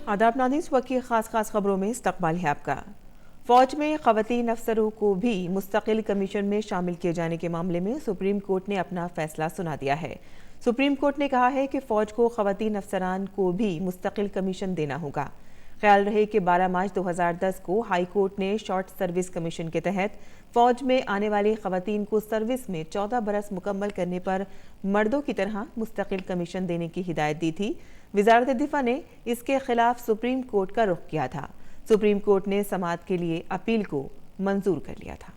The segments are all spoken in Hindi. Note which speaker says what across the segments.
Speaker 1: आदाब नाज़रीन, इस वक्त की खास खबरों में इस्तकबाल है आपका। फौज में ख़वातीन अफसरों को भी मुस्तकिल कमीशन में शामिल किए जाने के मामले में सुप्रीम कोर्ट ने अपना फैसला सुना दिया है। सुप्रीम कोर्ट ने कहा है कि फौज को ख़वातीन अफसरान को भी मुस्तकिल कमीशन देना होगा। ख्याल रहे कि 12 मार्च 2010 को हाई कोर्ट ने शॉर्ट सर्विस कमीशन के तहत फौज में आने वाली ख़वातीन को सर्विस में 14 बरस मुकम्मल करने पर मर्दों की तरह मुस्तकिल कमीशन देने की हिदायत दी थी। वज़ारत दिफा ने इसके खिलाफ सुप्रीम कोर्ट का रुख किया था। सुप्रीम कोर्ट ने समाअत के लिए अपील को मंजूर कर लिया था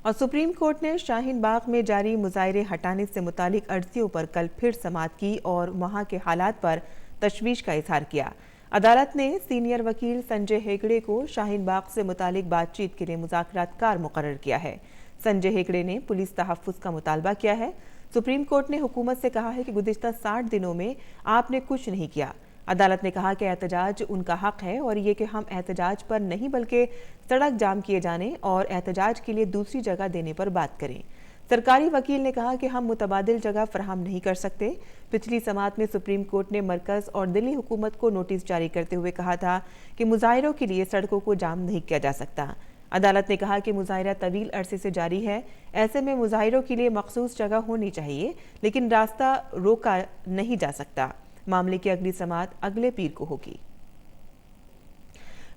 Speaker 1: और सुप्रीम कोर्ट ने शाहीन बाग में जारी मुजाहिरे हटाने से मुतालिक अर्जियों पर कल फिर समाअत की और वहां के हालात पर तशवीश का इजहार किया। अदालत ने सीनियर वकील संजय हेगड़े को शाहीन बाग से मुतालिक बातचीत के लिए मुज़ाकरातकार मुकर्रर किया है। संजय हेगड़े ने पुलिस तहफ़्फ़ुज़ का मुतालबा किया है। सुप्रीम कोर्ट ने हुकूमत से कहा है कि गुज़िश्ता 60 दिनों में आपने कुछ नहीं किया। अदालत ने कहा कि एहतजाज उनका हक है और ये कि हम एहतजाज पर नहीं बल्कि सड़क जाम किए जाने और एहतजाज के लिए दूसरी जगह देने पर बात करें। सरकारी वकील ने कहा कि हम मुतबादिल जगह फराहम नहीं कर सकते। पिछली समाअत में सुप्रीम कोर्ट ने मरकज़ और दिल्ली हुकूमत को नोटिस जारी करते हुए कहा था कि मुजाहिरों के लिए सड़कों को जाम नहीं किया जा सकता। अदालत ने कहा कि मुजाहिरा तवील अरसे से जारी है, ऐसे में मुजाहिरों के लिए मखसूस जगह होनी चाहिए, लेकिन रास्ता रोका नहीं जा सकता। मामले की अगली समाअत अगले पीर को होगी।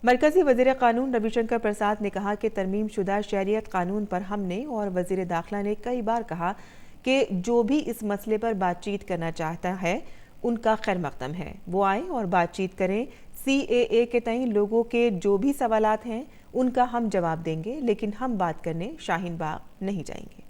Speaker 1: मरकजी वज़ीर कानून रविशंकर प्रसाद ने कहा कि तरमीम शुदा शहरियत कानून पर हमने और वज़ीर दाखिला ने कई बार कहा कि जो भी इस मसले पर बातचीत करना चाहता है उनका खैर मकदम है, वो आए और बातचीत करें। CAA के तई लोगों के जो भी सवालात हैं उनका हम जवाब देंगे, लेकिन हम बात करने शाहीन बाग नहीं जाएंगे।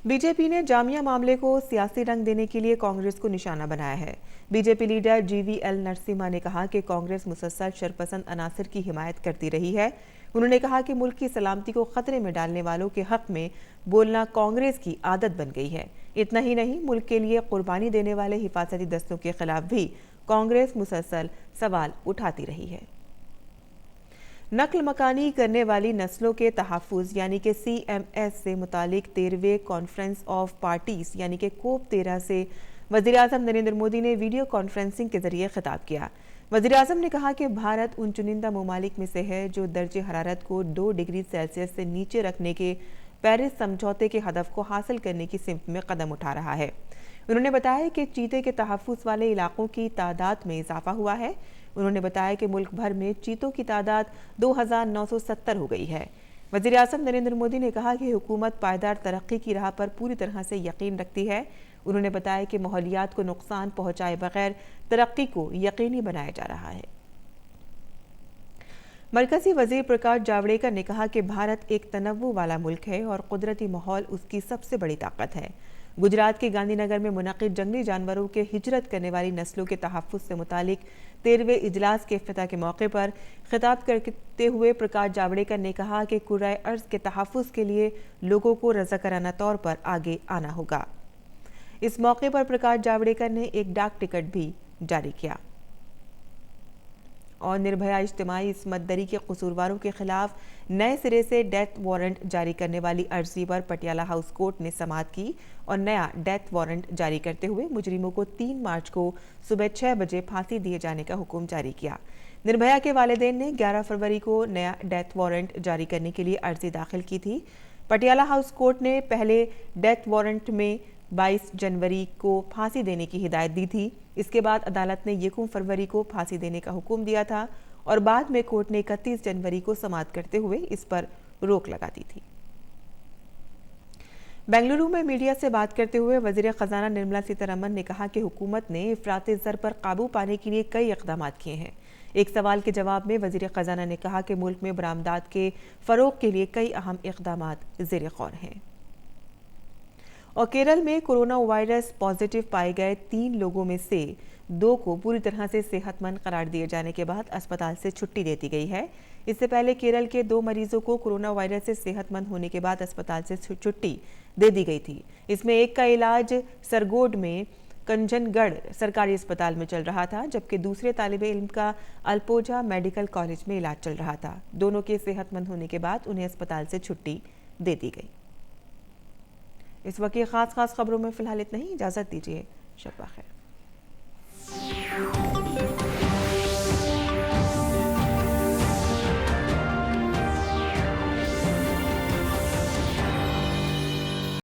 Speaker 1: बीजेपी ने जामिया मामले को सियासी रंग देने के लिए कांग्रेस को निशाना बनाया है। बीजेपी लीडर GVL नरसिम्हा ने कहा कि कांग्रेस मुसलसल शरपसंद अनासर की हिमायत करती रही है। उन्होंने कहा कि मुल्क की सलामती को खतरे में डालने वालों के हक में बोलना कांग्रेस की आदत बन गई है। इतना ही नहीं, मुल्क के लिए कुर्बानी देने वाले हिफाजती दस्तों के खिलाफ भी कांग्रेस मुसलसल सवाल उठाती रही है। नकल मकानी करने वाली नस्लों के तहफ़्फ़ुज़ यानी कि CMS से मुतालिक 13वें कॉन्फ्रेंस ऑफ पार्टीज यानी कि COP 13 से वज़ीर-ए-आज़म नरेंद्र मोदी ने वीडियो कॉन्फ्रेंसिंग के जरिए खिताब किया। वज़ीर-ए-आज़म ने कहा कि भारत उन चुनिंदा ममालिक में से है जो दर्जे हरारत को 2 डिग्री सेल्सियस से नीचे रखने के पेरिस समझौते के हदफ को हासिल करने की सिमत में कदम उठा रहा है। उन्होंने बताया कि चीते के तहफ़्फ़ुज़ वाले इलाकों की तादाद में इजाफा हुआ है। उन्होंने बताया कि मुल्क भर में चीतों की तादाद 2970 हो गई है। वज़ीर-ए-आज़म नरेंद्र मोदी ने कहा कि हुकूमत पायदार तरक्की की राह पर पूरी तरह से यकीन रखती है। उन्होंने बताया कि माहौलियात को नुकसान पहुंचाए बगैर तरक्की को यकीनी बनाया जा रहा है। मरकजी वज़ीर प्रकाश जावड़ेकर ने कहा कि भारत एक तनव्वु वाला मुल्क है और कुदरती माहौल उसकी सबसे बड़ी ताकत है। गुजरात के गांधीनगर में मुनक़िद जंगली जानवरों के हिजरत करने वाली नस्लों के तहफ़्फ़ुज़ से मुतालिक 13वें इजलास के इफ्तिताह के मौके पर खिताब करते हुए प्रकाश जावड़ेकर ने कहा कि कुर्राए अर्ज़ के तहफ़्फ़ुज़ के लिए लोगों को रज़ाकाराना तौर पर आगे आना होगा। इस मौके पर प्रकाश जावड़ेकर ने एक डाक टिकट भी जारी किया और निर्भया इज्तिमाई इस्मत दरी के कसूरवारों के खिलाफ नए सिरे से डेथ वारंट जारी करने वाली अर्जी पर पटियाला हाउस कोर्ट ने समाअत की और नया डेथ वारंट जारी करते हुए मुजरिमों को 3 मार्च को सुबह 6 बजे फांसी दिए जाने का हुक्म जारी किया। निर्भया के वालिदैन ने 11 फरवरी को नया डेथ वारंट जारी करने के लिए अर्जी दाखिल की थी। पटियाला हाउस कोर्ट ने पहले डेथ वारंट में 22 जनवरी को फांसी देने की हिदायत दी थी। इसके बाद अदालत ने 1 फरवरी को फांसी देने का हुक्म दिया था और बाद में कोर्ट ने 31 जनवरी को समाअत करते हुए इस पर रोक लगा दी थी। बेंगलुरु में मीडिया से बात करते हुए वज़ीर ख़ज़ाना निर्मला सीतारमण ने कहा कि हुकूमत ने इफ़राते ज़र पर काबू पाने के लिए कई इक़दाम किए हैं। एक सवाल के जवाब में वज़ीर ख़ज़ाना ने कहा कि मुल्क में बरामदात के फ़रोग़ के लिए कई अहम इक़दाम ज़ेर गौर हैं। और केरल में कोरोना वायरस पॉजिटिव पाए गए 3 लोगों में से 2 को पूरी तरह से सेहतमंद करार दिए जाने के बाद अस्पताल से छुट्टी दे दी गई है। इससे पहले केरल के 2 मरीजों को कोरोना वायरस से सेहतमंद होने के बाद अस्पताल से छुट्टी दे दी गई थी। इसमें एक का इलाज सरगोड में कंजनगढ़ सरकारी अस्पताल में चल रहा था, जबकि दूसरे तालिबे इल्म का अल्पोजा मेडिकल कॉलेज में इलाज चल रहा था। दोनों के सेहतमंद होने के बाद उन्हें अस्पताल से छुट्टी दे दी गई। इस वक्त खास खबरों में फिलहाल इतना ही। इजाज़त दीजिए, शब बख़ैर।